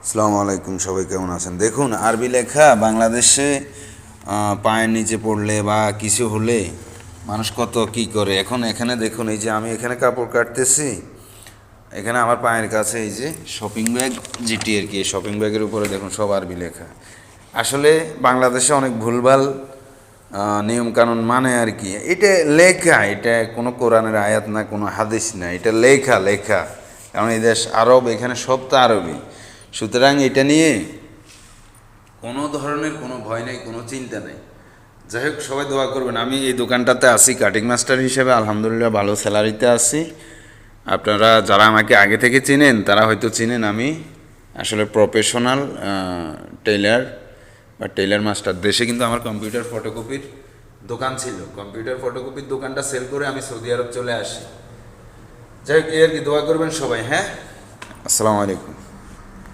আসসালামু আলাইকুম, সবাই কেমন আছেন? দেখুন, আরবি লেখা বাংলাদেশে পায়ের নিচে পড়লে বা কিছু হলে মানুষ কত কি করে। এখন এখানে দেখুন, এই যে আমি এখানে কাপড় কাটতেছি, এখানে আমার পায়ের কাছে এই যে শপিং ব্যাগ জিটি আর কি, শপিং ব্যাগের উপরে দেখুন সব আরবি লেখা। আসলে বাংলাদেশে অনেক ভুলভাল নিয়মকানুন মানে আর কি। এটা লেখা, এটা কোনো কোরআনের আয়াত না, কোনো হাদিস না, এটা লেখা লেখা। কারণ এই দেশ আরব, এখানে সব তো আরবি। সুতরাং এটা নিয়ে কোনো ধরনের কোনো ভয় নেই, কোনো চিন্তা নেই। যাই হোক, সবাই দোয়া করবেন। আমি এই দোকানটাতে আছি কাটিং মাস্টার হিসেবে, আলহামদুলিল্লাহ ভালো স্যালারিতে আছি। আপনারা যারা আমাকে আগে থেকে চিনেন তারা হয়তো চিনেন, আমি আসলে প্রফেশনাল টেইলার বা টেইলার মাস্টার। দেশে কিন্তু আমার কম্পিউটার ফটোকপির দোকান ছিল, কম্পিউটার ফটোকপির দোকানটা সেল করে আমি সৌদি আরব চলে আসি। যাই হোক, এই আর কি, দোয়া করবেন সবাই। হ্যাঁ, আসসালামু আলাইকুম।